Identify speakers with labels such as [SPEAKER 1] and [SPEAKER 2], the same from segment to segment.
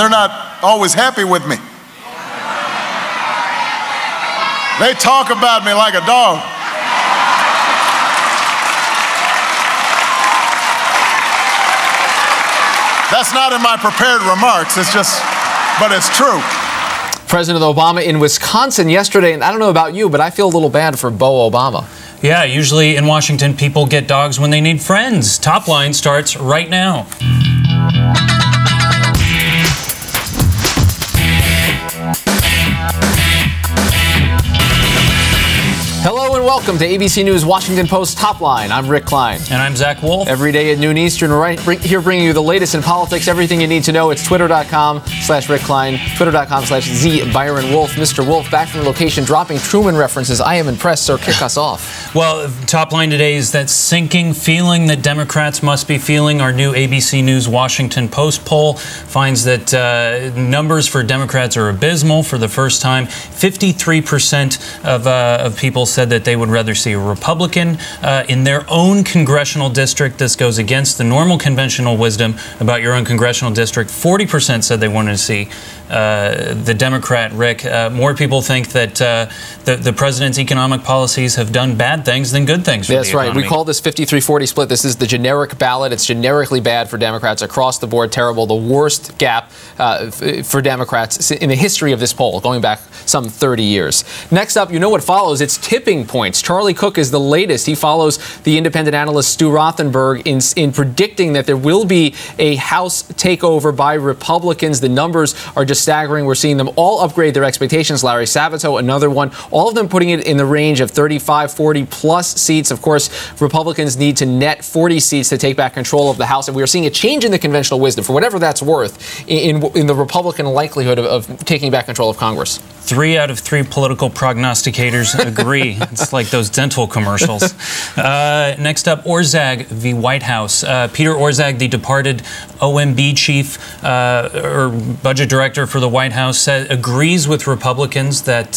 [SPEAKER 1] They're not always happy with me. They talk about me like a dog. That's not in my prepared remarks. It's just, but it's true.
[SPEAKER 2] President Obama in Wisconsin yesterday, and I don't know about you, but I feel a little bad for Beau Obama.
[SPEAKER 3] Yeah, usually in Washington, people get dogs when they need friends. Top Line starts right now.
[SPEAKER 2] Hello and welcome to ABC News Washington Post Top Line. I'm Rick Klein.
[SPEAKER 3] And I'm Zach Wolf.
[SPEAKER 2] Every day at noon Eastern, right here bringing you the latest in politics, everything you need to know. It's twitter.com/Rick Klein, twitter.com/ZByronWolf. Mr. Wolf, back from the location, dropping Truman references. I am impressed, sir. Kick us off.
[SPEAKER 3] Well, Top Line today is that sinking feeling that Democrats must be feeling. Our new ABC News Washington Post poll finds that numbers for Democrats are abysmal for the first time. 53% of people said that they would rather see a Republican in their own congressional district. This goes against the normal conventional wisdom about your own congressional district. 40% said they wanted to see the Democrat, Rick. More people think that the president's economic policies have done bad things than good things for
[SPEAKER 2] That's
[SPEAKER 3] the economy.
[SPEAKER 2] right. We call this 53-40 split. This is the generic ballot. It's generically bad for Democrats across the board. Terrible. The worst gap for Democrats in the history of this poll, going back some 30 years. Next up, you know what follows. It's tipping points. Charlie Cook is the latest. He follows the independent analyst Stu Rothenberg in predicting that there will be a House takeover by Republicans. The numbers are just staggering. We're seeing them all upgrade their expectations. Larry Sabato, another one. All of them putting it in the range of 35, 40 plus seats. Of course, Republicans need to net 40 seats to take back control of the House. And we are seeing a change in the conventional wisdom, for whatever that's worth, in the Republican likelihood of taking back control of Congress.
[SPEAKER 3] 3 out of 3 political prognosticators agree. It's like those dental commercials. Next up, Orszag v. White House. Peter Orszag, the departed OMB chief or budget director for the White House, agrees with Republicans that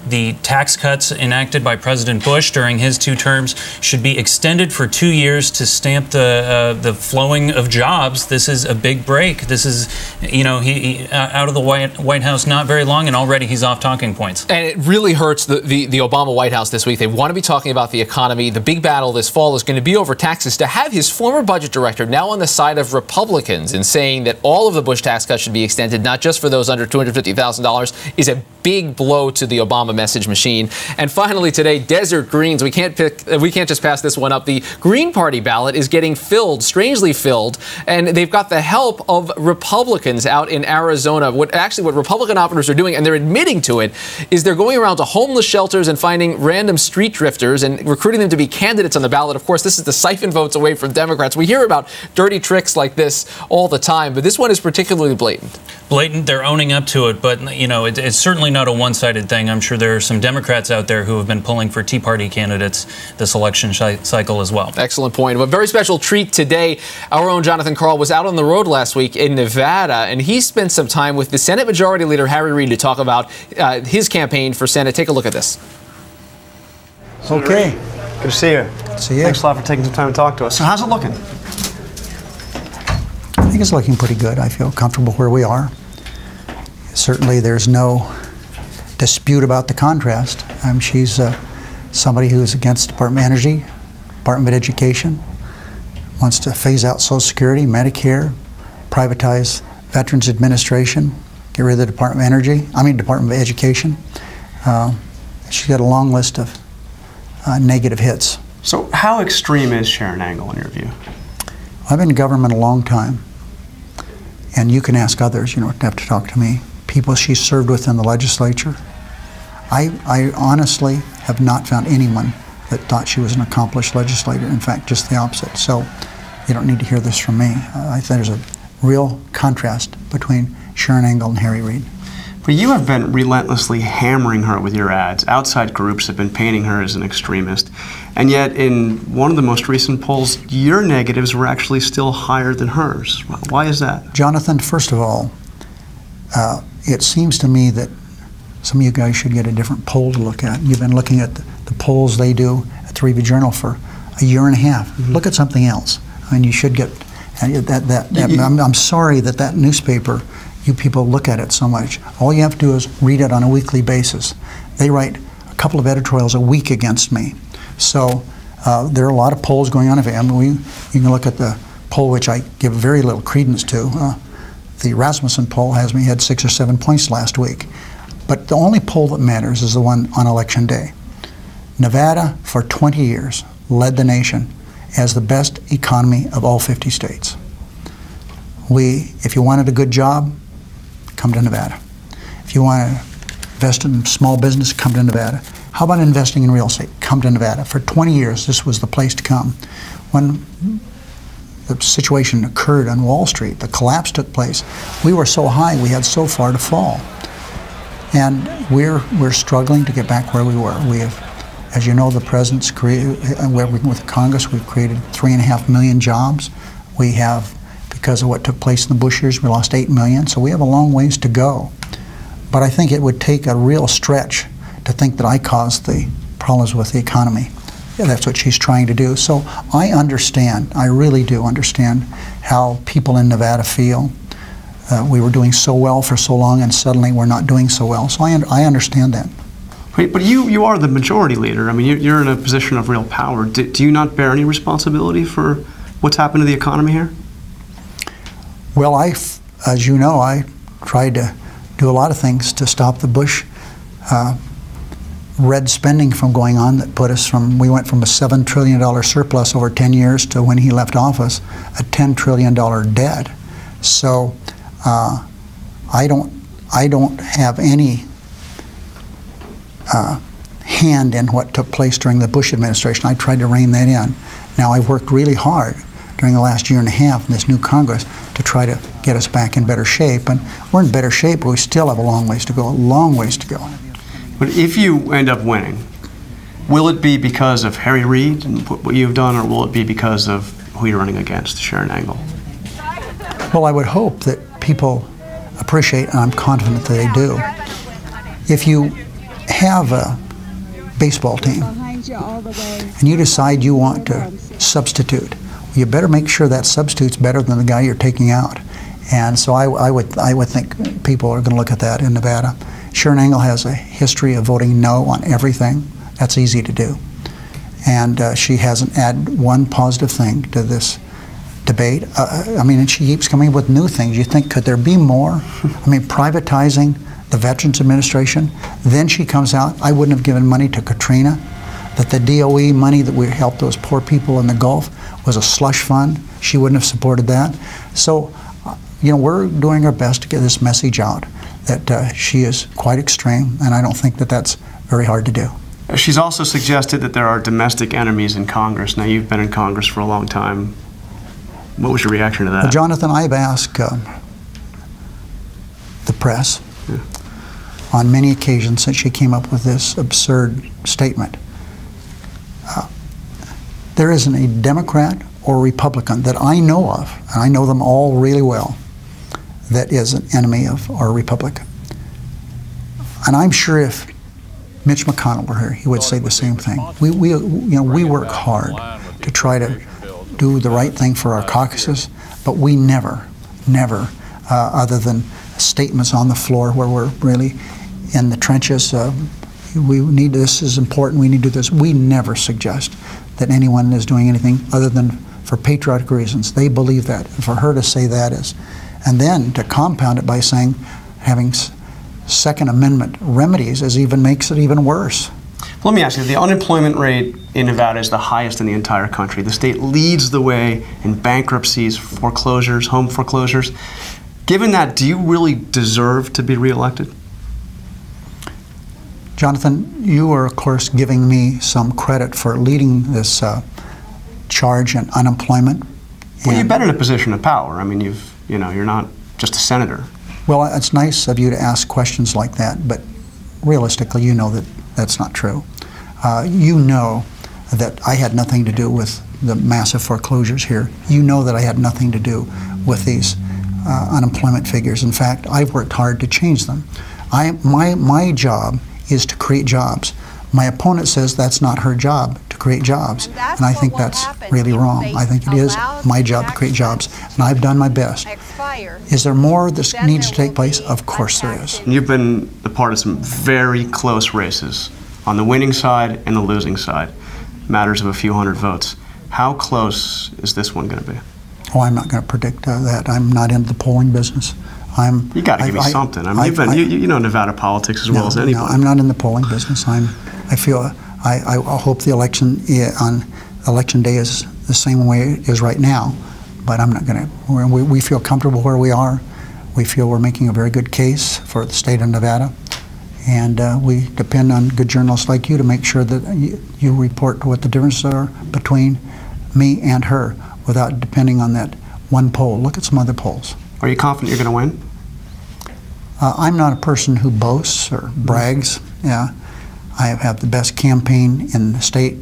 [SPEAKER 3] the tax cuts enacted by President Bush during his 2 terms should be extended for 2 years to stamp the flowing of jobs. This is a big break. This is, you know, he out of the White House not very long, and already he's off talking points.
[SPEAKER 2] And it really hurts the Obama White House this week. They want to be talking about the economy. The big battle this fall is going to be over taxes. To have his former budget director now on the side of Republicans and saying that all of the Bush tax cuts should be extended, not just for those under $250,000, is a big blow to the Obama message machine. And finally today, Desert Greens. We can't just pass this one up. The Green Party ballot is getting filled, strangely filled, and they've got the help of Republicans out in Arizona. What Republican operators are doing, and they're admitting to it, is they're going around to homeless shelters and finding random street drifters and recruiting them to be candidates on the ballot. Of course, this is to siphon votes away from Democrats. We hear about dirty tricks like this all the time, but this one is particularly blatant.
[SPEAKER 3] They're owning up to it, but you know, it's certainly not a one-sided thing. I'm sure there are some Democrats out there who have been pulling for Tea Party candidates this election cycle as well.
[SPEAKER 2] Excellent point. A very special treat today. Our own Jonathan Karl was out on the road last week in Nevada, and he spent some time with the Senate Majority Leader Harry Reid to talk about his campaign for Senate. Take a look at this.
[SPEAKER 4] Okay. Good to see you.
[SPEAKER 5] See you.
[SPEAKER 4] Thanks a lot for taking some time to talk to us. So how's it looking?
[SPEAKER 5] I think it's looking pretty good. I feel comfortable where we are. Certainly there's no dispute about the contrast. She's somebody who's against Department of Energy, Department of Education, wants to phase out Social Security, Medicare, privatize Veterans Administration, get rid of the Department of Education. She's got a long list of negative hits.
[SPEAKER 4] So how extreme is Sharon Angle in your view?
[SPEAKER 5] I've been in government a long time, and you can ask others, you don't have to talk to me. People she served with in the legislature. I honestly have not found anyone that thought she was an accomplished legislator. In fact, just the opposite. So you don't need to hear this from me. I think there's a real contrast between Sharon Angle and Harry Reid.
[SPEAKER 4] But you have been relentlessly hammering her with your ads. Outside groups have been painting her as an extremist. And yet, in one of the most recent polls, your negatives were actually still higher than hers. Why is that?
[SPEAKER 5] Jonathan, first of all, it seems to me that some of you guys should get a different poll to look at. You've been looking at the polls they do at the Review Journal for a year and a half. Mm-hmm. Look at something else. I mean, you should get And I'm sorry that newspaper, you people look at it so much. All you have to do is read it on a weekly basis. They write a couple of editorials a week against me. So there are a lot of polls going on. You can look at the poll, which I give very little credence to. The Rasmussen poll has me had 6 or 7 points last week. But the only poll that matters is the one on election day. Nevada, for 20 years, led the nation as the best economy of all 50 states. If you wanted a good job, come to Nevada. If you want to invest in small business, come to Nevada. How about investing in real estate? Come to Nevada. For 20 years, this was the place to come. When the situation occurred on Wall Street, the collapse took place, we were so high, we had so far to fall. And we're struggling to get back where we were. We have, as you know, the president's created, working with Congress, we've created 3.5 million jobs. We have, because of what took place in the Bush years, we lost 8 million, so we have a long ways to go. But I think it would take a real stretch to think that I caused the problems with the economy. Yeah, that's what she's trying to do. So I understand, I really do understand how people in Nevada feel. We were doing so well for so long and suddenly we're not doing so well. So I understand that.
[SPEAKER 4] But you are the majority leader. I mean, you're in a position of real power. Do you not bear any responsibility for what's happened to the economy here?
[SPEAKER 5] Well, as you know, I tried to do a lot of things to stop the Bush red spending from going on that put us from, we went from a $7 trillion surplus over 10 years to, when he left office, a $10 trillion debt. So I don't have any hand in what took place during the Bush administration. I tried to rein that in. Now I've worked really hard during the last year and a half in this new Congress to try to get us back in better shape. And we're in better shape, but we still have a long ways to go, a long ways to go.
[SPEAKER 4] But if you end up winning, will it be because of Harry Reid and what you've done, or will it be because of who you're running against, Sharon Angle?
[SPEAKER 5] Well, I would hope that people appreciate, and I'm confident that they do. If you have a baseball team and you decide you want to substitute, you better make sure that substitute's better than the guy you're taking out. And so I would think people are going to look at that in Nevada. Sharon Angle has a history of voting no on everything. That's easy to do. And she hasn't added one positive thing to this debate. I mean, and she keeps coming up with new things. You think, could there be more? I mean, privatizing the Veterans Administration. Then she comes out, I wouldn't have given money to Katrina, that the DOE money that we helped those poor people in the Gulf was a slush fund. She wouldn't have supported that. So, you know, we're doing our best to get this message out that she is quite extreme, and I don't think that that's very hard to do.
[SPEAKER 4] She's also suggested that there are domestic enemies in Congress. Now, you've been in Congress for a long time. What was your reaction to that?
[SPEAKER 5] Well, Jonathan, I've asked the press on many occasions since she came up with this absurd statement. There isn't a Democrat or Republican that I know of, and I know them all really well, that is an enemy of our republic. And I'm sure if Mitch McConnell were here, he would say the same thing. We work hard to try to do the right thing for our caucuses, but we never, other than statements on the floor where we're really in the trenches, we need this is important, we need to do this. We never suggest that anyone is doing anything other than for patriotic reasons. They believe that. And for her to say that is, and then to compound it by saying having Second Amendment remedies makes it even worse.
[SPEAKER 4] Let me ask you, the unemployment rate in Nevada is the highest in the entire country. The state leads the way in bankruptcies, foreclosures, home foreclosures. Given that, do you really deserve to be reelected?
[SPEAKER 5] Jonathan, you are, of course, giving me some credit for leading this charge in unemployment.
[SPEAKER 4] Well, you've been in a position of power. I mean, you're not just a senator.
[SPEAKER 5] Well, it's nice of you to ask questions like that, but realistically, you know that that's not true. You know that I had nothing to do with the massive foreclosures here. You know that I had nothing to do with these unemployment figures. In fact, I've worked hard to change them. My job is to create jobs. My opponent says that's not her job, to create jobs. And I think that's really wrong. I think it is my job to create jobs, and I've done my best. Is there more that needs to take place? Of course there is.
[SPEAKER 4] You've been a part of some very close races on the winning side and the losing side, matters of a few hundred votes. How close is this one going to be?
[SPEAKER 5] Oh, I'm not going to predict that. I'm not into the polling business.
[SPEAKER 4] You got to give me something. I mean, you know Nevada politics as well as anybody.
[SPEAKER 5] No, I'm not in the polling business. I hope the election on election day is the same way it is right now, but I'm not going to. We feel comfortable where we are. We feel we're making a very good case for the state of Nevada, and we depend on good journalists like you to make sure that you report what the differences are between me and her, without depending on that one poll. Look at some other polls.
[SPEAKER 4] Are you confident you're going to win?
[SPEAKER 5] I'm not a person who boasts or brags. Yeah, I have the best campaign in the state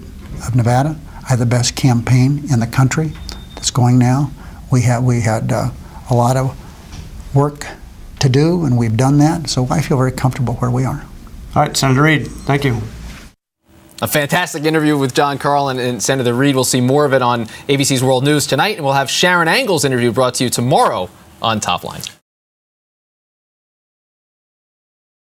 [SPEAKER 5] of Nevada. I have the best campaign in the country that's going now. We had a lot of work to do, and we've done that. So I feel very comfortable where we are.
[SPEAKER 4] All right, Senator Reid, thank you.
[SPEAKER 2] A fantastic interview with Jon Karl and Senator Reid. We'll see more of it on ABC's World News tonight, and we'll have Sharon Engel's interview brought to you tomorrow on Top Line.